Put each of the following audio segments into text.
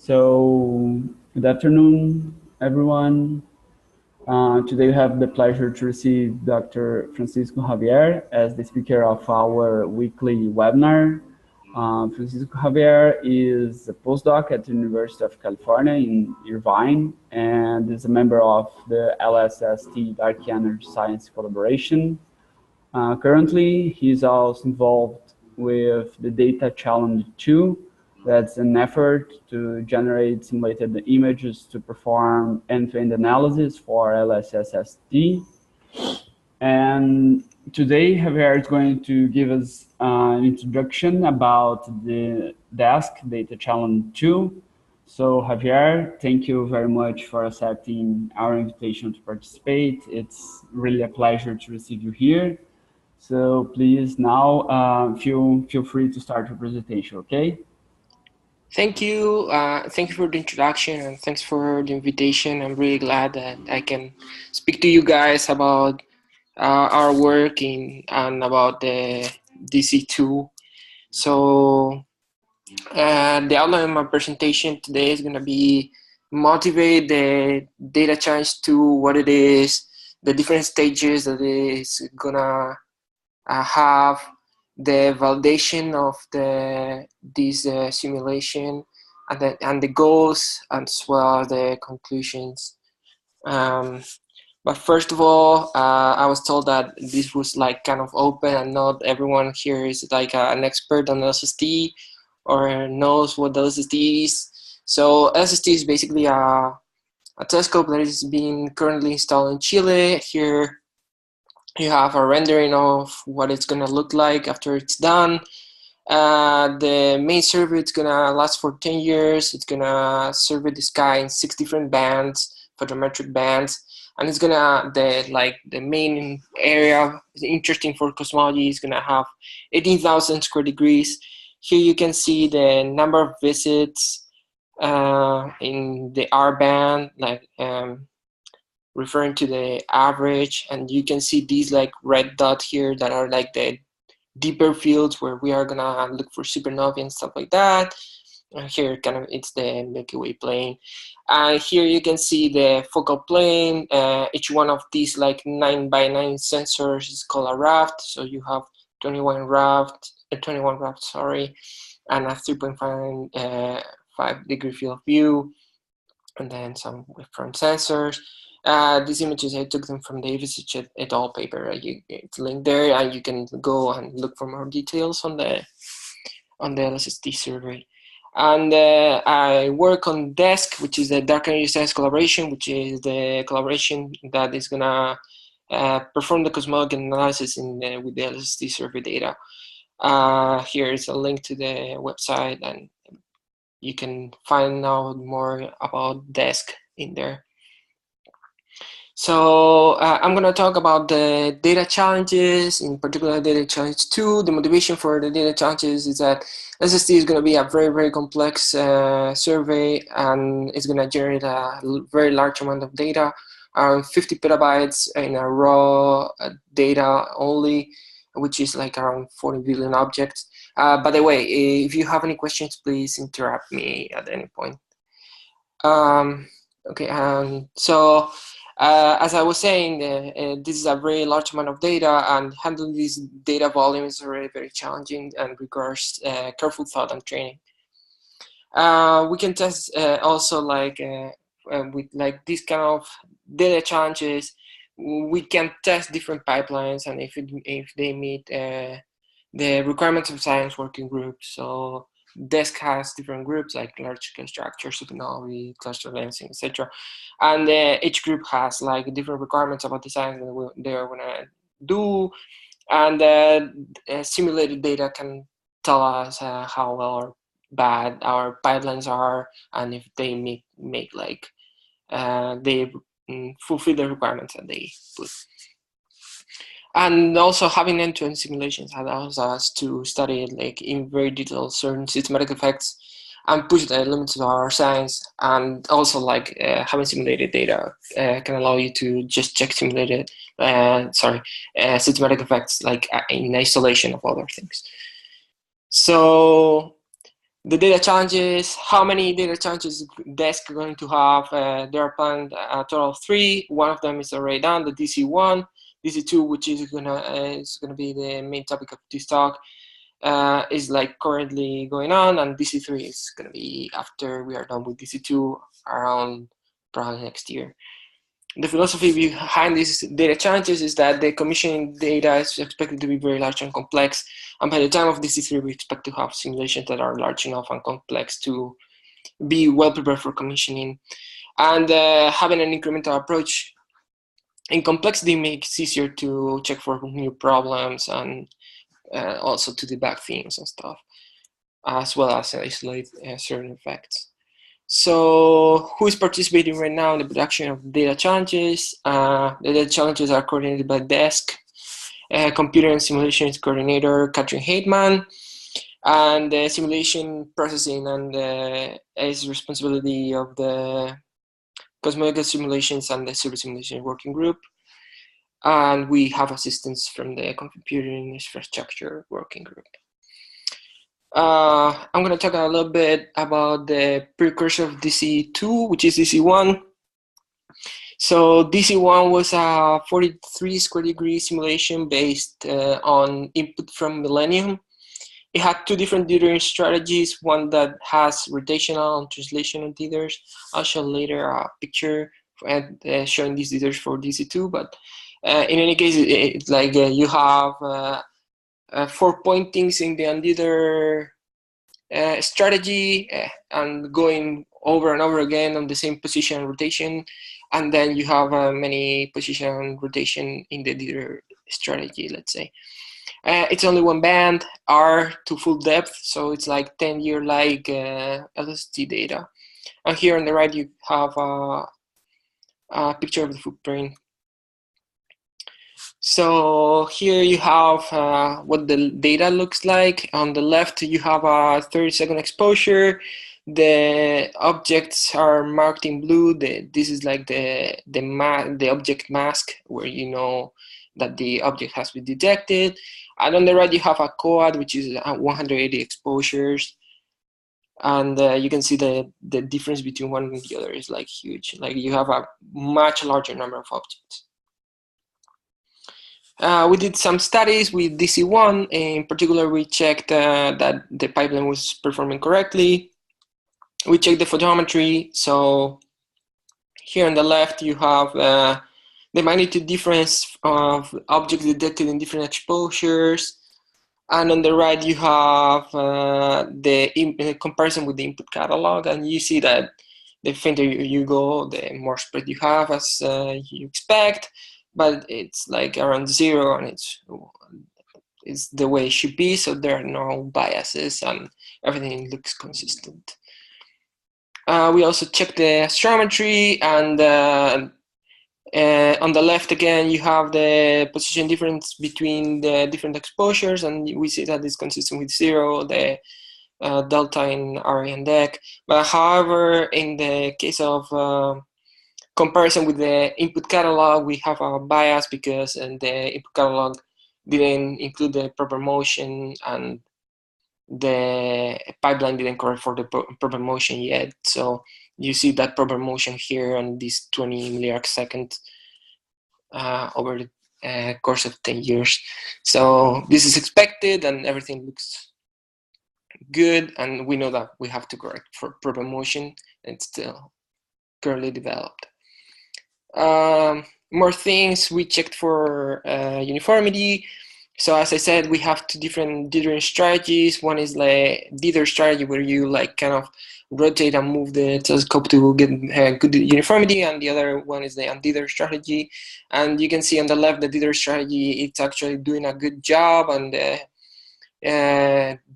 So, good afternoon, everyone. Today we have the pleasure to receive Dr. Francisco Javier as the speaker of our weekly webinar. Francisco Javier is a postdoc at the University of California in Irvine and is a member of the LSST Dark Energy Science Collaboration. Currently, he's also involved with the Data Challenge 2. That's an effort to generate simulated images to perform end-to-end analysis for LSST. And today, Javier is going to give us an introduction about the DESC Data Challenge 2. So Javier, thank you very much for accepting our invitation to participate. It's really a pleasure to receive you here. So please now feel free to start your presentation, okay? Thank you. Thank you for the introduction and thanks for the invitation. I'm really glad that I can speak to you guys about our work and about the DC2. So the outline of my presentation today is going to be motivate the data challenge to what it is, the different stages that it is going to have, the validation of this simulation and the goals, as well as the conclusions. But first of all, I was told that this was like kind of open and not everyone here is like an expert on LSST or knows what the LSST is. So LSST is basically a telescope that is being currently installed in Chile. Here you have a rendering of what it's going to look like after it's done. The main survey is going to last for 10 years. It's going to survey the sky in 6 different bands, photometric bands. And it's going to, the main area interesting for cosmology is going to have 18,000 square degrees. Here you can see the number of visits in the R band, referring to the average, and you can see these like red dot here that are like the deeper fields where we are gonna look for supernovae and stuff like that. Here kind of it's the Milky Way plane. Here you can see the focal plane. Each one of these like 9x9 sensors is called a raft. So you have 21 rafts, sorry, and a 3.5 degree field of view, and then some wavefront sensors. These images, I took them from the Davis et al. Paper. It's linked there, and you can go and look for more details on the LSST survey. And I work on DESC, which is the Dark Energy Science Collaboration, which is the collaboration that is gonna perform the cosmological analysis with the LSST survey data. Here is a link to the website, and you can find out more about DESC in there. So I'm going to talk about the data challenges, in particular data challenge 2. The motivation for the data challenges is that LSST is going to be a very, very complex survey, and it's going to generate a very large amount of data, around 50 petabytes in a raw data only, which is like around 40 billion objects. By the way, if you have any questions, please interrupt me at any point. So as I was saying, this is a very large amount of data, and handling this data volume is very, very challenging and requires careful thought and training. We can test also with like this kind of data challenges, we can test different pipelines, and if they meet the requirements of science working groups. So DESC has different groups like large scale structure, supernovae, cluster lensing, etc. And each group has like different requirements about the science that they're gonna do. And simulated data can tell us how well or bad our pipelines are, and if they make like they fulfill the requirements that they put. And also having end-to-end simulations allows us to study like in very detail certain systematic effects and push the limits of our science. And also like having simulated data can allow you to just check systematic effects like in isolation of other things. So The data challenges, how many data challenges DESC are going to have? There are planned a total of 3. One of them is already done, the DC1. DC2, which is gonna be the main topic of this talk, is like currently going on, and DC3 is gonna be after we are done with DC2 around probably next year. The philosophy behind these data challenges is that the commissioning data is expected to be very large and complex, and by the time of DC3 we expect to have simulations that are large enough and complex to be well prepared for commissioning. And having an incremental approach in complexity makes it easier to check for new problems and also to debug things and stuff, as well as isolate certain effects. So who is participating right now in the production of data challenges? The data challenges are coordinated by DESC, Computer and Simulations Coordinator Katrin Heitman, and the simulation processing and is responsibility of the cosmological simulations and the super simulation working group. And we have assistance from the computing infrastructure working group. I'm going to talk a little bit about the precursor of DC2, which is DC1. So DC1 was a 43 square degree simulation based on input from Millennium. It had 2 different dithering strategies, one that has rotational and translational dithers. I'll show later a picture showing these dithers for DC2, but in any case, it's like you have 4 pointings in the undither strategy and going over and over again on the same position and rotation, and then you have many position and rotation in the dither strategy, let's say. It's only one band, R to full depth, so it's like 10-year like LST data. And here on the right you have a picture of the footprint. So here you have what the data looks like. On the left you have a 30-second exposure. The objects are marked in blue. This is like the object mask, where you know that the object has been detected. And on the right you have a coad, which is 180 exposures. And you can see the difference between one and the other is like huge. Like you have a much larger number of objects. We did some studies with DC1. In particular, we checked that the pipeline was performing correctly. We checked the photometry. So here on the left, you have the magnitude difference of objects detected in different exposures. And on the right, you have the comparison with the input catalog. And you see that the fainter you go, the more spread you have, as you expect. But it's like around 0, and it's the way it should be, so there are no biases and everything looks consistent. We also checked the astrometry, and on the left again you have the position difference between the different exposures, and we see that it's consistent with 0, the delta in RA and DEC. But however, in the case of comparison with the input catalog, we have a bias because the input catalog didn't include the proper motion, and the pipeline didn't correct for the proper motion yet. So you see that proper motion here on this 20 milliarc seconds over the course of 10 years. So this is expected, and everything looks good, and we know that we have to correct for proper motion, and it's still currently developed. More things, we checked for uniformity. So as I said, we have 2 different dithering strategies. One is the dither strategy, where you like kind of rotate and move the telescope to get good uniformity, and the other one is the undither strategy. And you can see on the left the dither strategy, it's actually doing a good job, and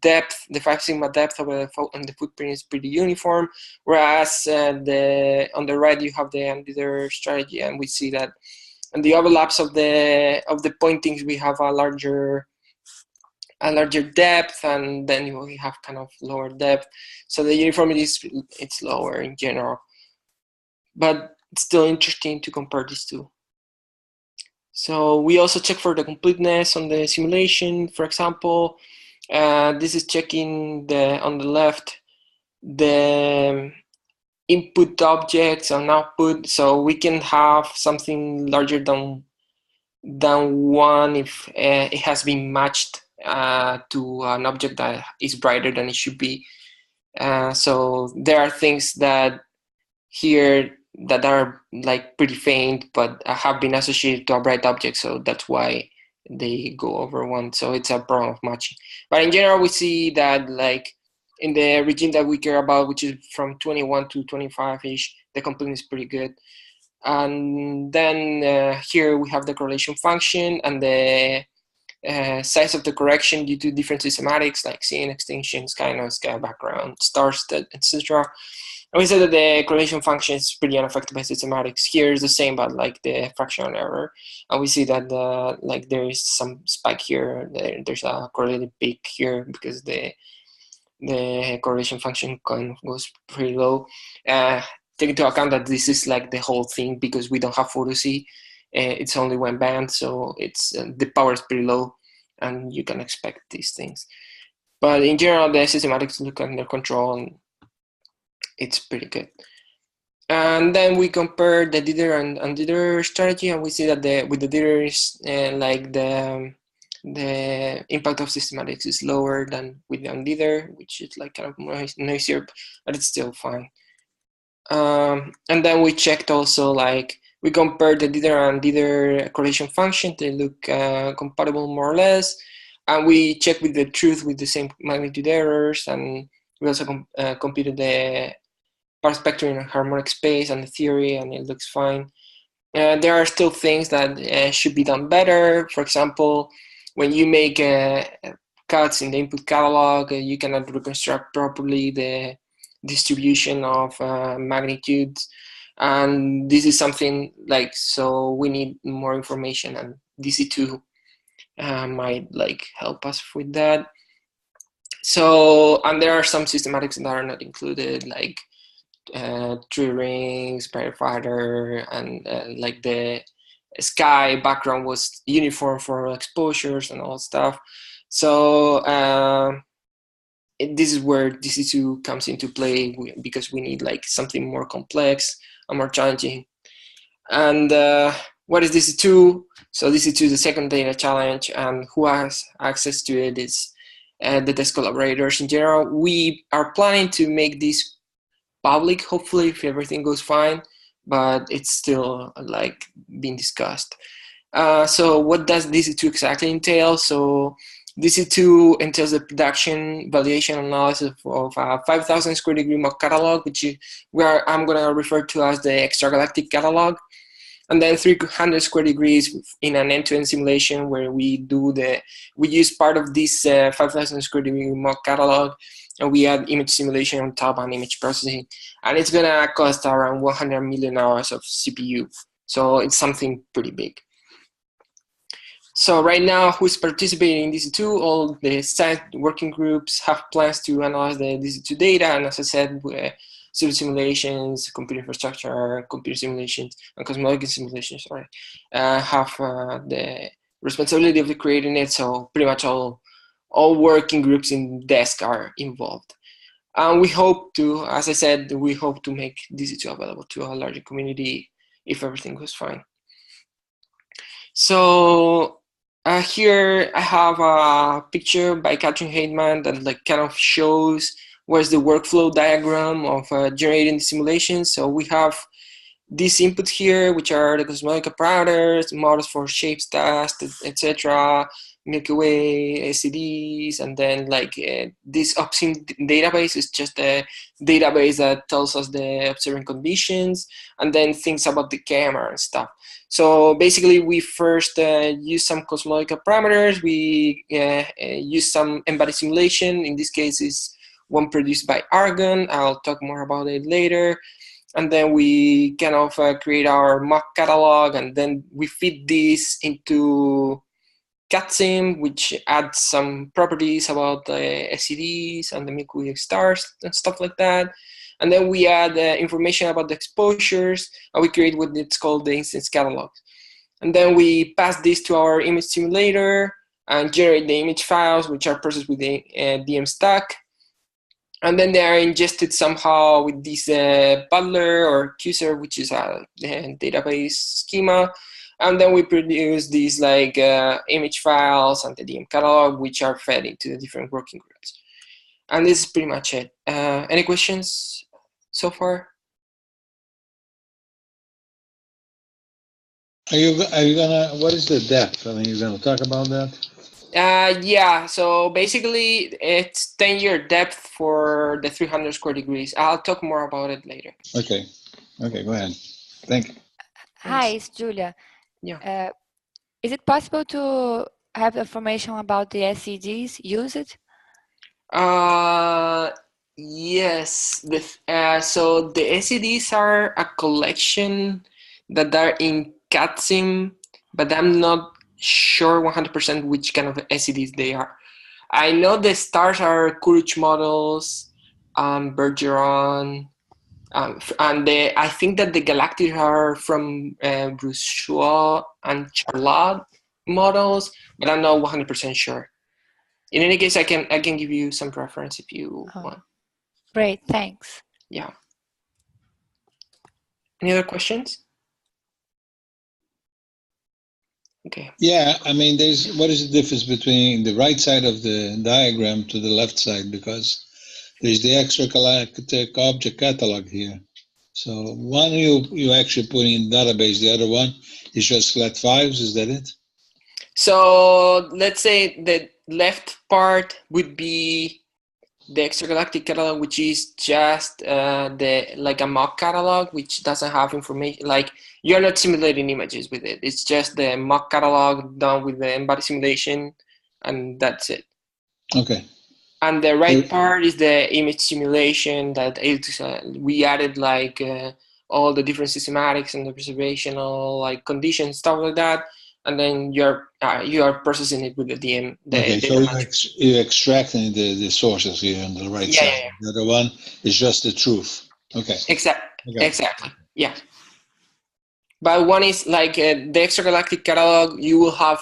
depth, the 5 sigma depth of the footprint is pretty uniform, whereas on the right you have the undither strategy, and we see that in the overlaps of the pointings we have a larger depth, and then we have kind of lower depth. So the uniformity it's lower in general, but it's still interesting to compare these two. So we also check for the completeness on the simulation. For example, This is checking on the left the input objects and output, so we can have something larger than one if it has been matched to an object that is brighter than it should be. So there are things that here that are like pretty faint but have been associated to a bright object, so that's why they go over one. So it's a problem of matching. But in general, we see that like in the region that we care about, which is from 21 to 25-ish, the completeness is pretty good. And then here we have the correlation function and the size of the correction due to different systematics like scene, extinction, sky sky background, stars, etc. And we said that the correlation function is pretty unaffected by systematics. Here is the same, but like the fractional error. And we see that like there is some spike here. There's a correlated peak here because the correlation function kind of goes pretty low. Take into account that this is like the whole thing because we don't have photo C. It's only one band, so it's the power is pretty low, and you can expect these things. But in general, the systematics look under control, and it's pretty good. And then we compare the dither and undither strategy, and we see that with the dithers, like the impact of systematics is lower than with the undither, which is like kind of noisier, but it's still fine. And then we checked also like we compared the dither and dither correlation function. They look compatible more or less, and we checked with the truth with the same magnitude errors, and we also computed the power spectrum in a harmonic space and the theory, and it looks fine. There are still things that should be done better. For example, when you make cuts in the input catalog, you cannot reconstruct properly the distribution of magnitudes, and this is something like, so we need more information, and DC2 might like help us with that. So, and there are some systematics that are not included, like tree rings, firefighter, and like the sky background was uniform for exposures and all stuff. So this is where DC2 comes into play because we need like something more complex and more challenging. And what is DC2? So DC2 is the second data challenge, and who has access to it is the DESC collaborators in general. We are planning to make this public, hopefully, if everything goes fine, but it's still like being discussed. So what does DC2 exactly entail? So DC2 entails the production, validation, analysis of a 5,000 square degree mock catalog, which I'm going to refer to as the extragalactic catalog, and then 300 square degrees in an end-to-end simulation where we use part of this 5,000 square degree mock catalog, and we add image simulation on top and image processing, and it's going to cost around 100 million hours of CPU. So it's something pretty big. So right now, who's participating in DC2? All the site working groups have plans to analyze the DC2 data, and as I said, civil simulations, computer infrastructure, computer simulations, and cosmological simulations, have the responsibility of creating it. So pretty much all working groups in DESC are involved. And we hope to, as I said, we hope to make DC2 available to a larger community if everything goes fine. So here I have a picture by Katrin Heitman that like kind of shows where's the workflow diagram of generating the simulations. So we have these inputs here, which are the cosmological parameters, models for shapes, dust, etc., Milky Way, SCDs, and then like this OPSIM database is just a database that tells us the observing conditions, and then things about the camera and stuff. So basically, we first use some cosmological parameters. We use some embodied simulation. In this case, is one produced by Argon. I'll talk more about it later. And then we kind of create our mock catalog, and then we feed this into CatSim, which adds some properties about the SCDs and the Milky Way stars and stuff like that. And then we add information about the exposures, and we create what it's called the instance catalog. And then we pass this to our image simulator, and generate the image files, which are processed with the DM stack. And then they are ingested somehow with this butler or accuser, which is a database schema. And then we produce these like image files and the DM catalog, which are fed into the different working groups. And this is pretty much it. Any questions so far? Are you gonna, what is the depth? I mean, you're gonna talk about that? Yeah, so basically it's 10-year depth for the 300 square degrees. I'll talk more about it later. Okay, go ahead. Thank you. Hi, it's Julia. Yeah. Is it possible to have information about the SEDs used? Yes. So the SEDs are a collection that are in CATSIM, but I'm not sure 100% which kind of SEDs they are. I know the stars are Courage models, Bergeron, and I think that the galactic are from Rousseau and Charlotte models, but I'm not 100% sure. In any case, I can give you some reference if you want. Great, thanks. Yeah. Any other questions? Okay. Yeah, I mean, what is the difference between the right side of the diagram to the left side? Because there's the extra galactic object catalog here. So one you actually put in database, the other one is just flat files. Is that it? So let's say the left part would be the extragalactic catalog, which is just like a mock catalog, which doesn't have information. Like you're not simulating images with it. It's just the mock catalog done with the embodied simulation, and that's it. Okay. And the right part is the image simulation that is, we added like all the different systematics and the observational like conditions, stuff like that. And then you are processing it with the DM. Okay, so you're extracting the sources here on the right side. Yeah. The other one is just the truth. Okay. Exactly. Yeah. But one is like the extragalactic catalog. You will have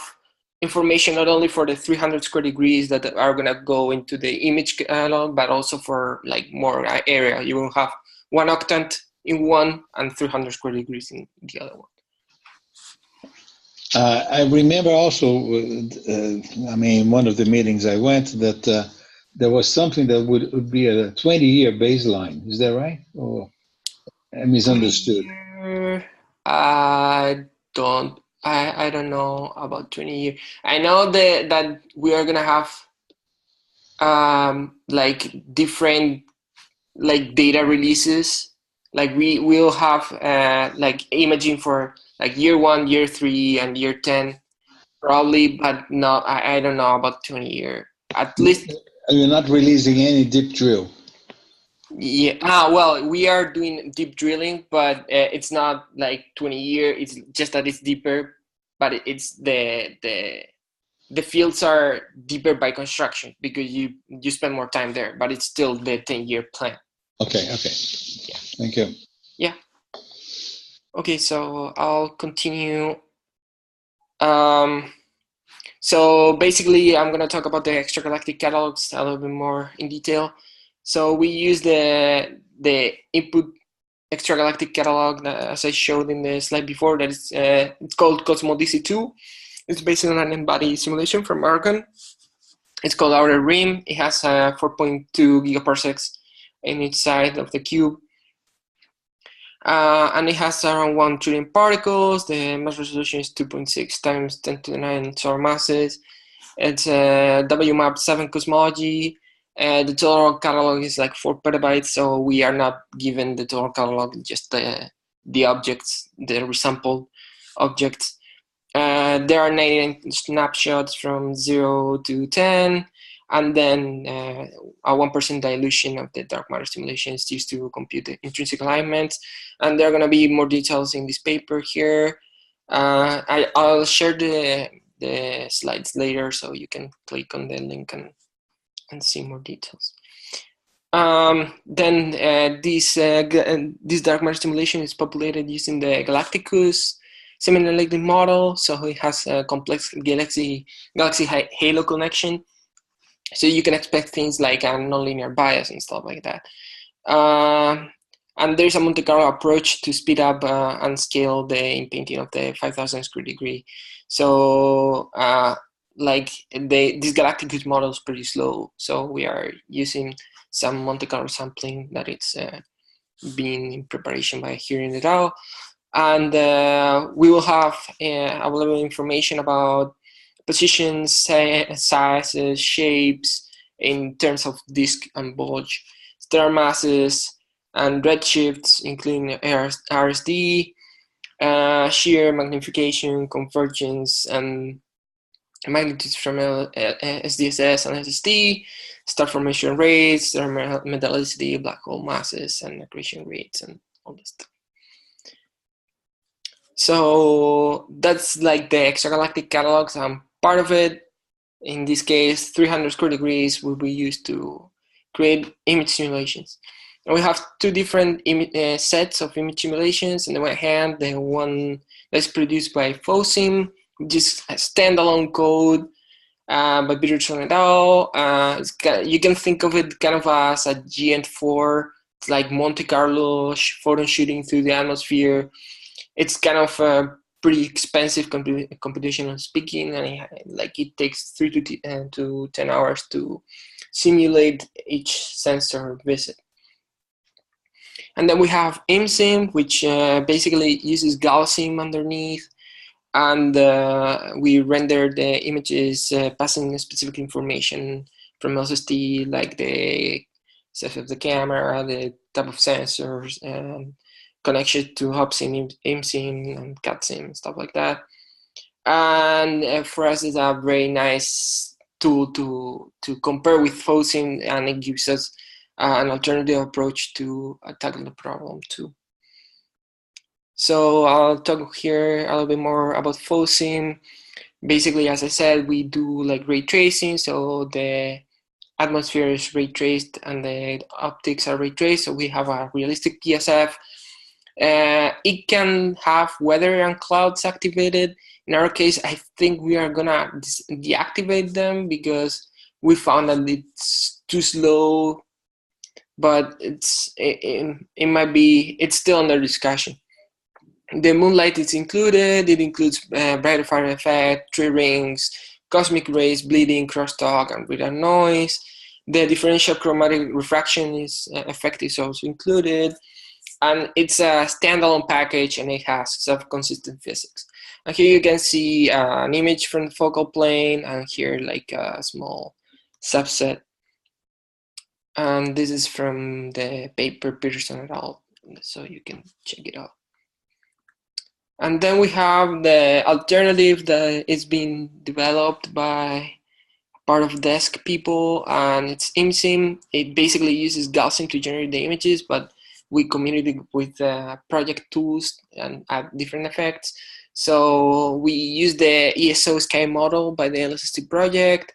information not only for the 300 square degrees that are gonna go into the image catalog, but also for like more area. You will have 1 octant in one and 300 square degrees in the other one. I remember also, I mean, one of the meetings I went that there was something that would be a 20-year baseline. Is that right? Or I misunderstood? I don't know about 20 years. I know that we are gonna have like different like data releases. Like we will have like imaging for like year 1, year 3, and year 10 probably, but no, I don't know about 20 year. At least you're not releasing any deep drill. Yeah. Well, we are doing deep drilling, but it's not like 20 year. It's just that it's deeper, but it's the fields are deeper by construction because you spend more time there. But it's still the 10-year plan. Okay. Yeah. Thank you. Yeah. Okay, so I'll continue. So basically, I'm gonna talk about the extragalactic catalogs a little bit more in detail. So we use the input extragalactic catalog as I showed in the slide before. That is it's called Cosmo DC2. It's based on an embodied simulation from Argon. It's called Outer Rim. It has 4.2 gigaparsecs in each side of the cube. And it has around 1 trillion particles. The mass resolution is 2.6 times 10 to the 9 solar masses. It's a WMAP 7 cosmology. The total catalog is like 4 petabytes, so we are not given the total catalog, just the objects, the resampled objects. There are 99 snapshots from 0 to 10, and then a 1% dilution of the dark matter simulation is used to compute the intrinsic alignments. And there are going to be more details in this paper here. I'll share the slides later, so you can click on the link and see more details. Then this dark matter simulation is populated using the Galacticus semi-analytic model, so it has a complex galaxy halo connection. So you can expect things like a nonlinear bias and stuff like that. And there's a Monte Carlo approach to speed up and scale the inpainting of the 5,000 square degree. So like this galactic good model is pretty slow. So we are using some Monte Carlo sampling that it's being in preparation by Hearing it out. And we will have available information about positions, sizes, shapes in terms of disk and bulge, star masses, and redshifts, including RSD, shear, magnification, convergence, and magnitudes from SDSS and SSD, star formation rates, star metallicity, black hole masses, and accretion rates, and all this stuff. So that's like the extragalactic catalogs. Part of it, in this case, 300 square degrees will be used to create image simulations. And we have two different sets of image simulations. On the one hand, the one that's produced by FOSIM, which is a standalone code by Peterson et al. You can think of it kind of as a GN4. It's like Monte Carlo photon shooting through the atmosphere. It's kind of pretty expensive computational speaking, and it takes 3 to 10 hours to simulate each sensor visit. And then we have IMSIM, which basically uses Gaussian underneath, and we render the images passing specific information from LSD, like the size of the camera, the type of sensors, and connection to HubSIM, IMSIM, and CatSIM, stuff like that. And for us, it's a very nice tool to compare with FOSIM, and it gives us an alternative approach to tackle the problem too. So I'll talk here a little bit more about FOSIM. Basically, as I said, we do like ray tracing, so the atmosphere is ray traced and the optics are ray traced, so we have a realistic PSF. It can have weather and clouds activated. In our case, I think we are gonna deactivate them because we found that it's too slow, but it might be, it's still under discussion. The moonlight is included. It includes brighter fire effect, tree rings, cosmic rays, bleeding, crosstalk, and radar noise. The differential chromatic refraction effect is also included. And it's a standalone package, and it has self-consistent physics. And here you can see an image from the focal plane, and here like a small subset. And this is from the paper Peterson et al., so you can check it out. And then we have the alternative that is being developed by part of DESC people, and it's IMSIM. It basically uses Gaussian to generate the images, but we communicated with project tools and add different effects. So we use the ESO Sky model by the LSST project.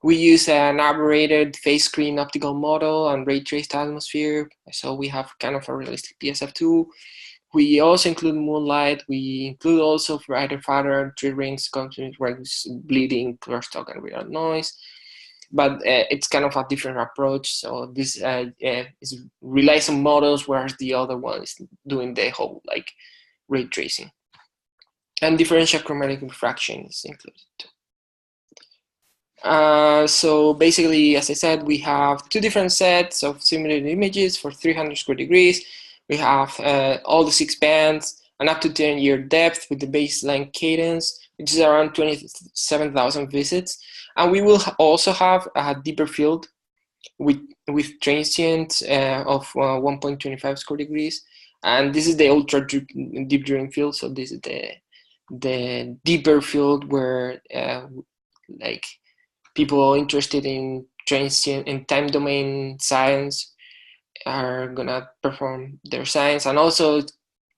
We use an aberrated phase screen optical model and ray traced atmosphere. So we have kind of a realistic PSF too. We also include moonlight. We include also brighter fire, tree rings, cosmic rays, bleeding, crosstalk, and radar noise. But it's kind of a different approach. So this relies on models, whereas the other one is doing the whole like ray tracing. And differential chromatic refraction is included too. So basically, as I said, we have two different sets of simulated images for 300 square degrees. We have all the 6 bands and up to 10-year depth with the baseline cadence, which is around 27,000 visits. And we will also have a deeper field with transient of 1.25 square degrees. And this is the ultra deep drilling field. So this is the deeper field where like people interested in transient and time domain science are gonna perform their science, and also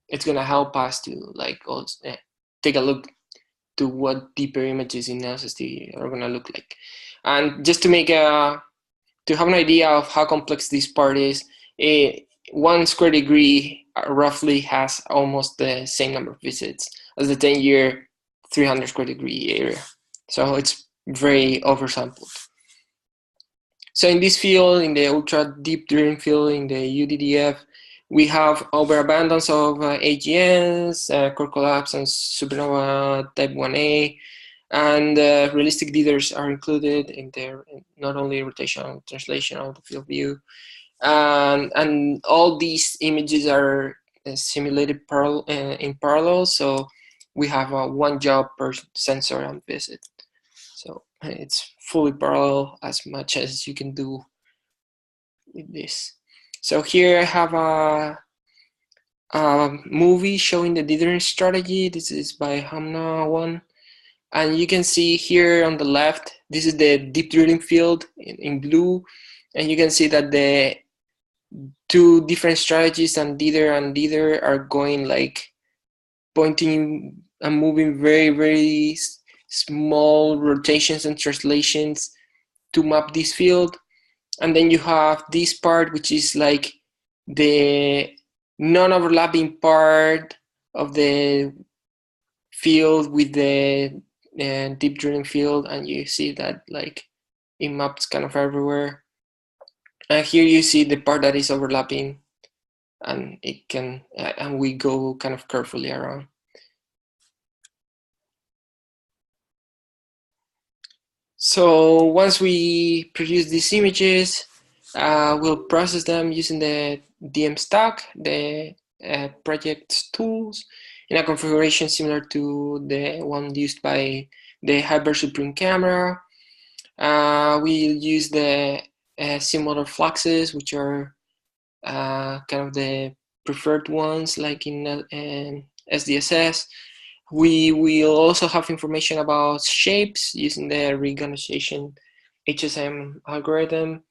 it's gonna help us to like also take a look to what deeper images in LSST are gonna look like. And just to make to have an idea of how complex this part is, 1 square degree roughly has almost the same number of visits as the 10-year 300 square degree area. So it's very oversampled. So in this field, in the ultra deep drilling field, in the UDDF, we have overabundance of AGNs, core collapse, and supernova type 1A, and realistic dithers are included in there, not only rotational translation of the field view. And all these images are simulated in parallel, so we have one job per sensor and visit. So it's fully parallel as much as you can do with this. So here I have a movie showing the dithering strategy. This is by Hamna one. And you can see here on the left, this is the deep drilling field in blue. And you can see that the two different strategies and dither are going like pointing and moving very, very small rotations and translations to map this field. And then you have this part, which is like the non-overlapping part of the field with the deep drilling field, and you see that like it maps kind of everywhere. And here you see the part that is overlapping, and it can and we go kind of carefully around. So once we produce these images, we'll process them using the DM stack, the project tools, in a configuration similar to the one used by the Hyper Supreme camera. We'll use the similar fluxes, which are kind of the preferred ones, like in SDSS. We will also have information about shapes using the reorganization HSM algorithm.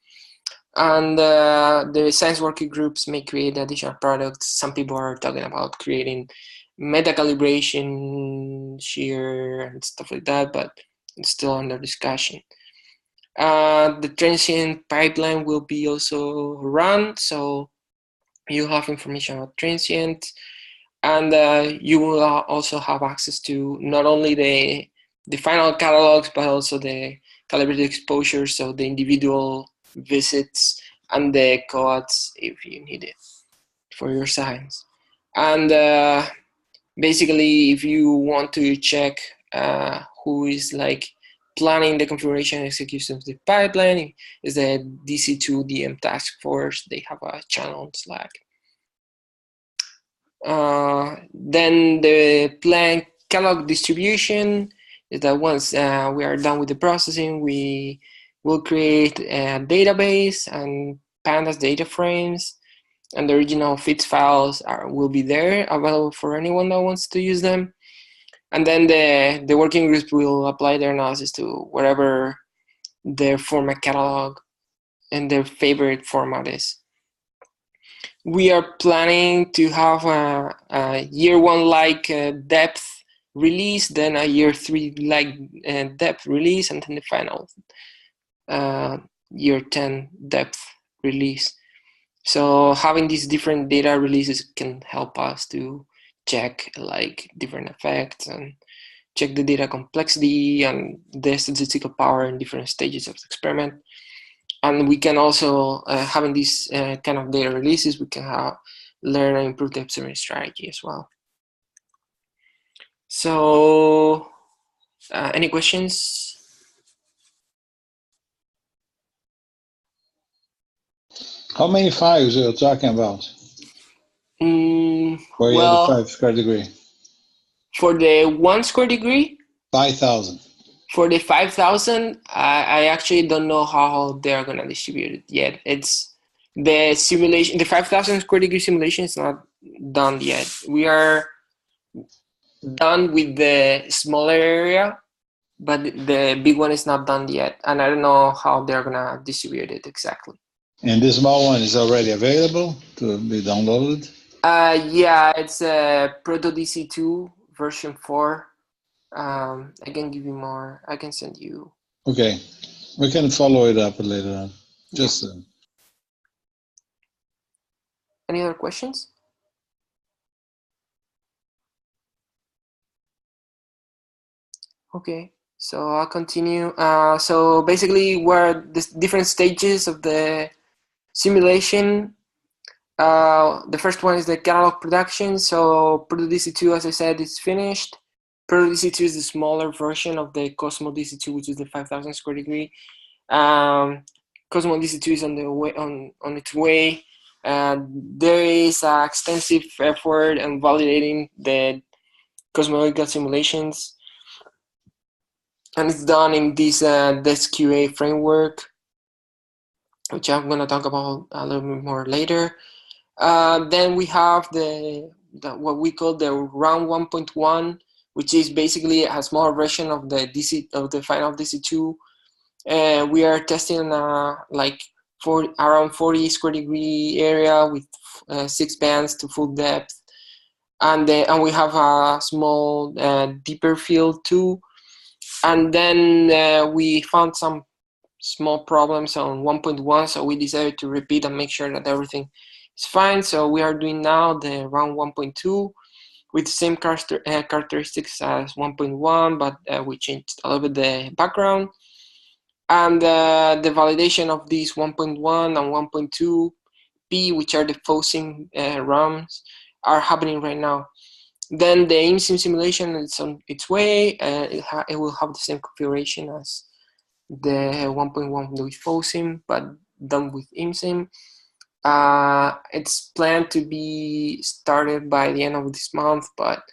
And the science working groups may create additional products. Some people are talking about creating meta calibration, shear, and stuff like that, but it's still under discussion. The transient pipeline will be also run, so you have information about transient, and you will also have access to not only the final catalogs, but also the calibrated exposure, so the individual visits and the codes if you need it for your science. And basically, if you want to check who is like planning the configuration and execution of the pipeline, is the DC2 DM task force. They have a channel on Slack. Then the planned catalog distribution is that once we are done with the processing, we will create a database and pandas data frames, and the original FITS files will be there available for anyone that wants to use them. And then the working groups will apply their analysis to whatever their format catalog and their favorite format is. We are planning to have a year one like depth release, then a year three like depth release, and then the final year 10 depth release. So having these different data releases can help us to check like different effects and check the data complexity and the statistical power in different stages of the experiment. And we can also, having these kind of data releases, we can learn and improve the observation strategy as well. So, any questions? How many files are you talking about? For Well, the 5 square degree? For the 1 square degree? 5,000. For the 5,000, I actually don't know how they're going to distribute it yet. It's the simulation, the 5,000 square degree simulation is not done yet. We are done with the smaller area, but the big one is not done yet. And I don't know how they're going to distribute it exactly. And this small one is already available to be downloaded? Yeah, it's Proto DC2 version 4. I can give you more. I can send you. Okay, we can follow it up later on. Just Any other questions? Okay, so I'll continue. So basically, we're the different stages of the simulation. The first one is the catalog production. So Proto DC2, as I said, is finished. Proto DC2 is the smaller version of the Cosmo DC2, which is the 5,000 square degree. Cosmo DC2 is on the way, on its way. There is extensive effort in validating the cosmological simulations, and it's done in this DESC QA framework, which I'm going to talk about a little bit more later. Then we have the what we call the round 1.1, which is basically a smaller version of the final DC2. We are testing like around 40 square degree area with 6 bands to full depth, and we have a small deeper field too. And then we found some small problems on 1.1, so we decided to repeat and make sure that everything is fine. So we are doing now the round 1.2 with the same characteristics as 1.1, but we changed a little bit the background. And the validation of these 1.1 and 1.2 P, which are the FOSIM RAMs, are happening right now. Then the IMSIM simulation is on its way. It will have the same configuration as the 1.1 with FOSIM, but done with IMSIM. It's planned to be started by the end of this month, but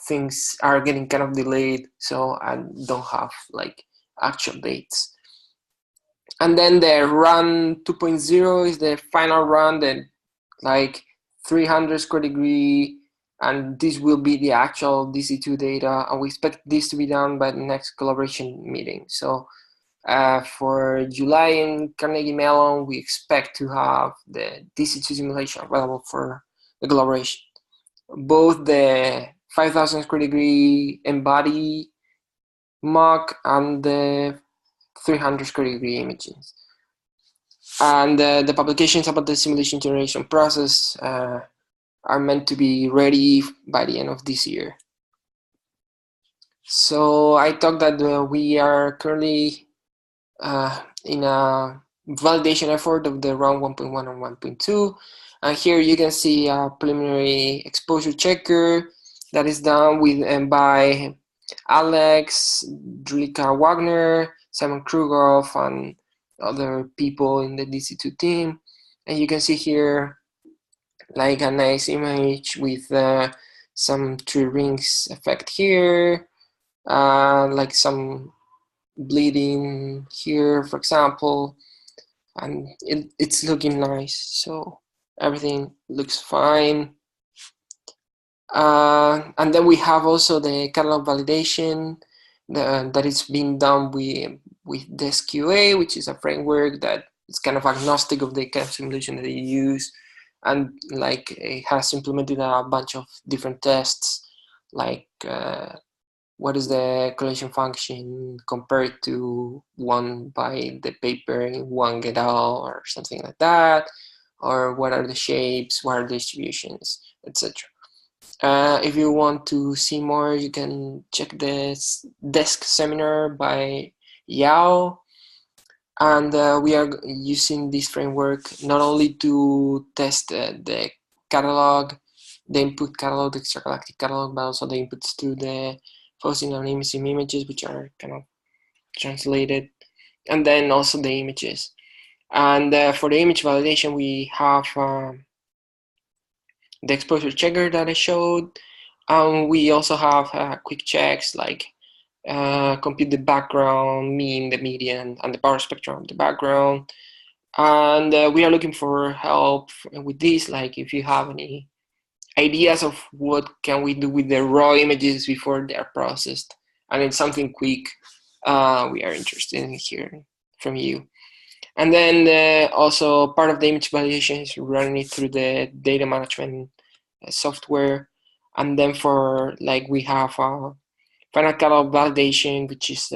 things are getting kind of delayed, so I don't have like actual dates. And then the run 2.0 is the final run, that like 300 square degree, and this will be the actual DC2 data, and we expect this to be done by the next collaboration meeting. So for July in Carnegie Mellon, we expect to have the DC2 simulation available for the collaboration. Both the 5,000 square degree embody mock and the 300 square degree images. And the publications about the simulation generation process are meant to be ready by the end of this year. So I talked that we are currently in a validation effort of the round 1.1 and 1.2. And here you can see a preliminary exposure checker that is done with by Alex, Drika Wagner, Simon Krugoff, and other people in the DC2 team. And you can see here like a nice image with some tree rings effect here, like some bleeding here, for example, and it's looking nice. So everything looks fine. And then we have also the catalog validation that is being done with DESC QA, which is a framework that is kind of agnostic of the kind of simulation that you use, and like it has implemented a bunch of different tests, like what is the correlation function compared to one by the paper in Wang et al. Or something like that, or what are the shapes, what are the distributions, etc. If you want to see more, you can check this DESC seminar by Yao. And we are using this framework not only to test the catalog, the input catalog, the extragalactic catalog, but also the inputs to the FOSIM and IMSIM images, which are kind of translated, and then also the images. And for the image validation, we have the exposure checker that I showed. We also have quick checks like compute the background, mean, the median, and the power spectrum of the background. And we are looking for help with this, like if you have any ideas of what can we do with the raw images before they are processed, and it's something quick, we are interested in hearing from you. And then also part of the image validation is running it through the data management software. And then for like we have final catalog validation, which is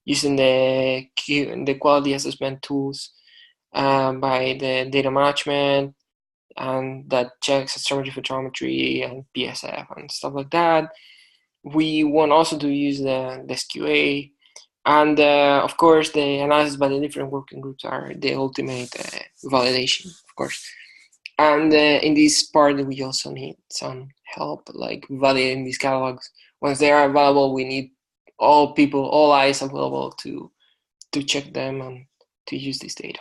using the quality assessment tools by the data management, and that checks astrometry, photometry, and PSF and stuff like that. We want also to use the SQA, and of course the analysis by the different working groups are the ultimate validation, of course. And in this part, we also need some help, like validating these catalogs. Once they are available, we need all people, all eyes available to check them and to use this data.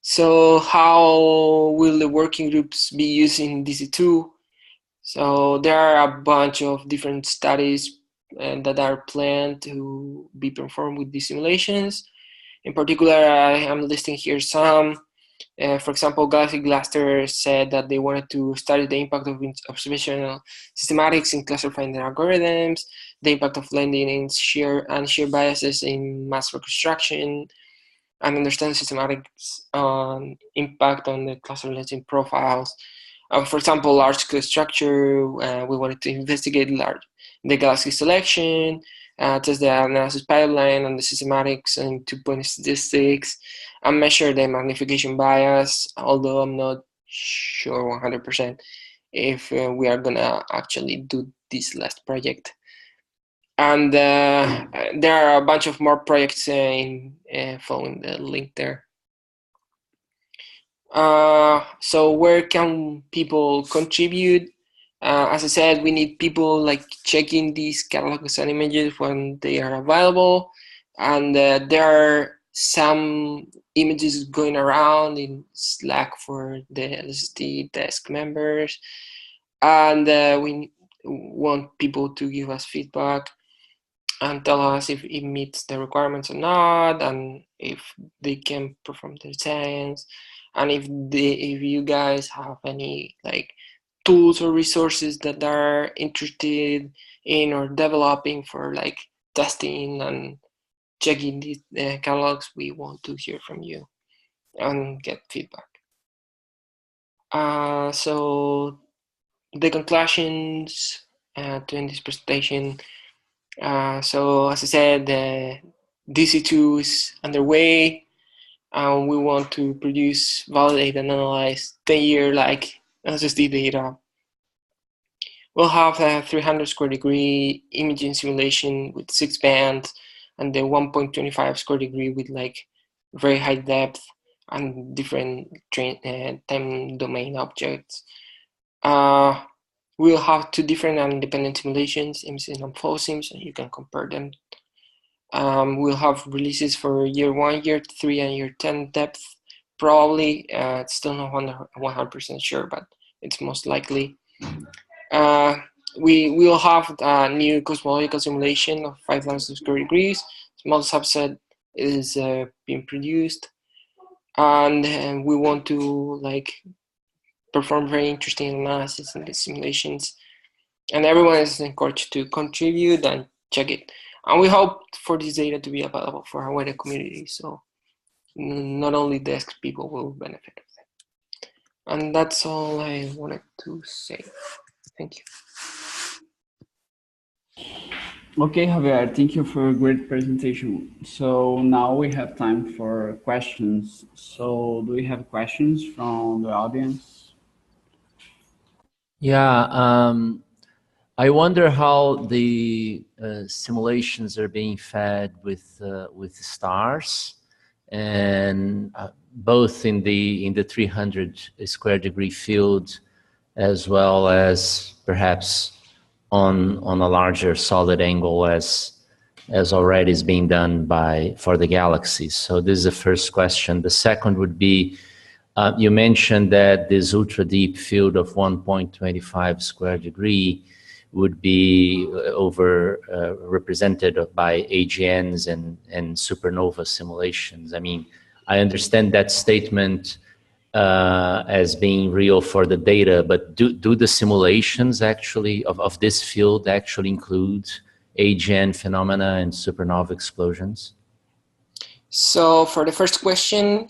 So how will the working groups be using DC2? So there are a bunch of different studies that are planned to be performed with these simulations. In particular, I am listing here some. For example, Galaxy Cluster said that they wanted to study the impact of observational systematics in classifying their algorithms, the impact of blending in shear biases in mass reconstruction, and understand systematics impact on the cluster lensing profiles. For example, large scale structure, we wanted to investigate the galaxy selection, test the analysis pipeline and the systematics and two-point statistics, and measure the magnification bias, although I'm not sure 100% if we are gonna actually do this last project. And there are a bunch of more projects following the link there. So where can people contribute? As I said, we need people like checking these catalogs and images when they are available. And there are some images going around in Slack for the LSD DESC members. And we want people to give us feedback and tell us if it meets the requirements or not, and if they can perform their science, and if you guys have any like tools or resources that are interested in or developing for like testing and checking these catalogs, we want to hear from you and get feedback. So the conclusions to end this presentation. So as I said, DC2 is underway. We want to produce, validate, and analyze 10-year like SSD data. We'll have a 300 square degree imaging simulation with 6 bands, and the 1.25 square degree with like very high depth and different time domain objects. We'll have 2 different and independent simulations, IMSIM and FOSIMs, and you can compare them. We'll have releases for year 1, year 3, and year 10 depth. Probably, it's still not 100% sure, but it's most likely. We will have a new cosmological simulation of 5,000 square degrees. Small subset is being produced, and we want to like perform very interesting analysis in the simulations, and everyone is encouraged to contribute and check it. And we hope for this data to be available for our wider community, so not only DESC people will benefit of it. And that's all I wanted to say. Thank you. Okay, Javier, thank you for a great presentation. So now we have time for questions. So do we have questions from the audience? Yeah, I wonder how the simulations are being fed with stars, and both in the 300 square degree field, as well as perhaps on a larger solid angle as already is being done for the galaxies. So this is the first question. The second would be, you mentioned that this ultra deep field of 1.25 square degree would be represented by AGNs and supernova simulations. I mean, I understand that statement as being real for the data, but do the simulations actually of this field actually include AGN phenomena and supernova explosions? So for the first question,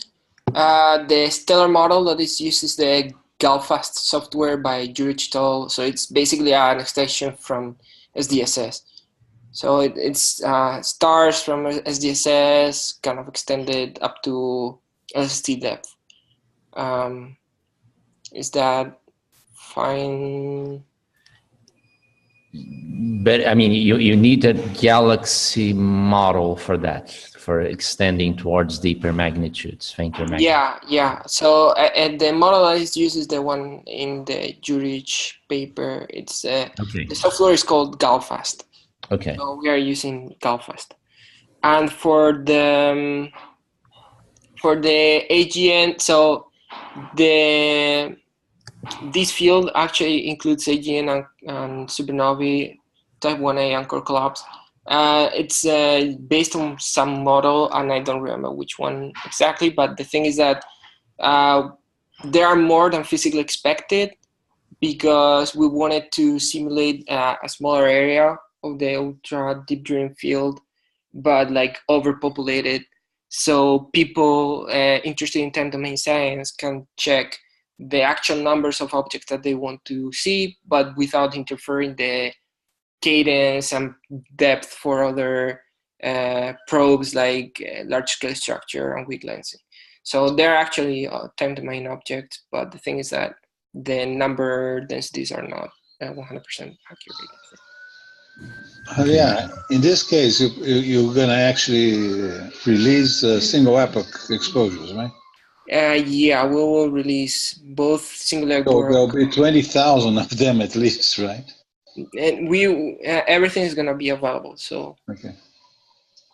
the stellar model that is used is the Galfast software by Jurich et al. So it's basically an extension from SDSS. So it's stars from SDSS kind of extended up to LST depth. Is that fine? but I mean, you need a galaxy model for that, for extending towards deeper magnitudes, fainter magnitudes. Yeah. So the model I use is the one in the Jurich paper. It's Okay. the software is called Galfast. Okay. So we are using Galfast, and for the AGN, so this field actually includes AGN and supernovae, type 1a anchor collapse. It's based on some model, and I don't remember which one exactly, but the thing is that there are more than physically expected, because we wanted to simulate a smaller area of the ultra deep dream field, but like overpopulated. So people interested in time domain science can check the actual numbers of objects that they want to see, but without interfering the cadence and depth for other probes like large scale structure and weak lensing. So they're actually time domain objects, but the thing is that the number densities are not 100% accurate. Yeah, in this case, you're going to actually release single epoch exposures, right? Yeah, we will release both single leg So work. there'll be 20,000 of them at least, right? And we everything is going to be available. So okay.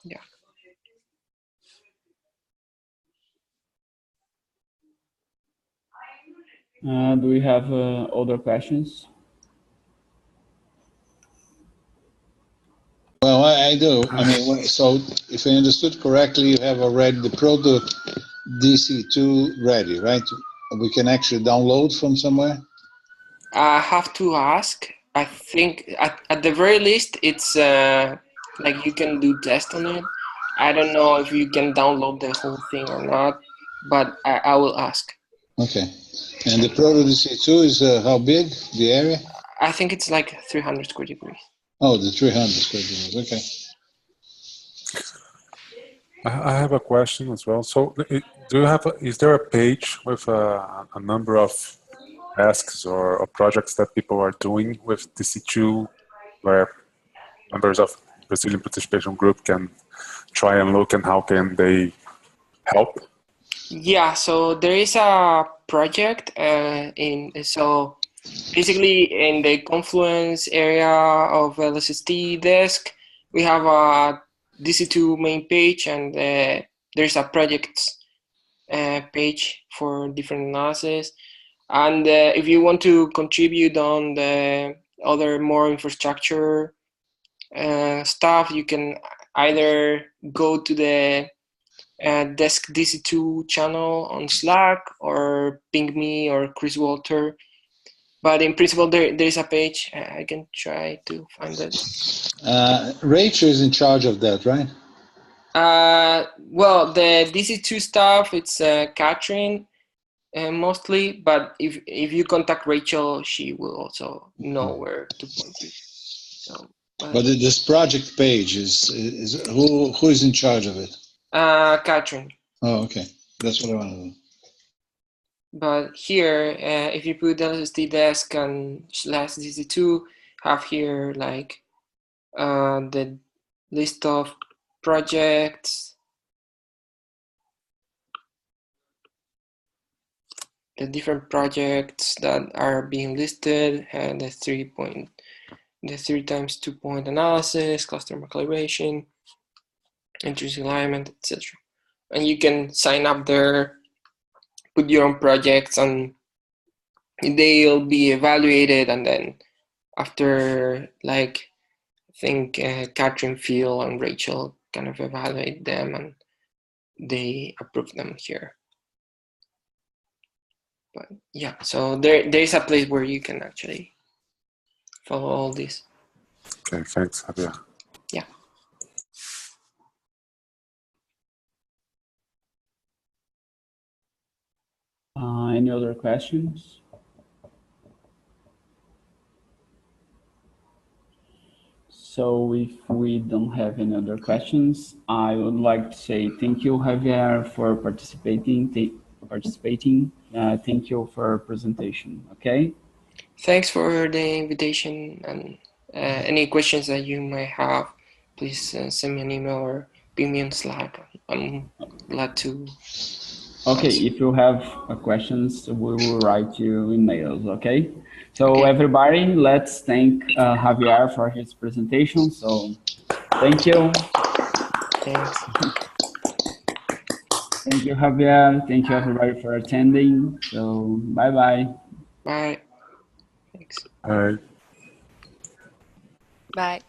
Yeah. Do we have other questions? Well, I do. I mean, so if I understood correctly, you have already the proto DC2 ready, right? We can actually download from somewhere? I have to ask. I think at the very least, it's like you can do test on it. I don't know if you can download the whole thing or not, but I will ask. Okay. And the proto DC2 is how big, the area? I think it's like 300 square degrees. Oh, the 300 square degrees. Okay. I have a question as well. So, do you have? Is there a page with a number of tasks or projects that people are doing with DC2, where members of Brazilian participation group can try and look and how can they help? Yeah. So there is a project so basically in the Confluence area of LSST DESC, we have a DC2 main page, and there's a projects page for different analysis. And if you want to contribute on the other more infrastructure stuff, you can either go to the DESC DC2 channel on Slack, or ping me or Chris Walter. But in principle, there's a page. I can try to find it. Rachel is in charge of that, right? Well, the DC2 stuff, it's Catherine mostly. But if you contact Rachel, she will also know where to point you. So. But this project page is who is in charge of it? Catherine. Oh, okay. That's what I want to know. But here, if you put LSD desk and /DC2, have here like the list of projects, the different projects that are being listed, and the 3 times 2 point analysis, cluster calibration, intrinsic alignment, etc. And you can sign up there, put your own projects, and they'll be evaluated, and then after, like, I think Catherine, Phil, and Rachel kind of evaluate them, and they approve them here. But yeah, so there's a place where you can actually follow all this. Okay, thanks, Javier. Yeah. Any other questions? So if we don't have any other questions, I would like to say thank you, Javier, for participating. Thank you for your presentation. Okay. Thanks for the invitation, and any questions that you might have, please send me an email or ping me on Slack. I'm glad to. Okay, if you have questions, we will write you emails, okay? So Okay. everybody, let's thank Javier for his presentation. So thank you. Thanks. Thank you, Javier. Thank you, everybody, for attending. So bye-bye. Bye. Thanks. All right. Bye.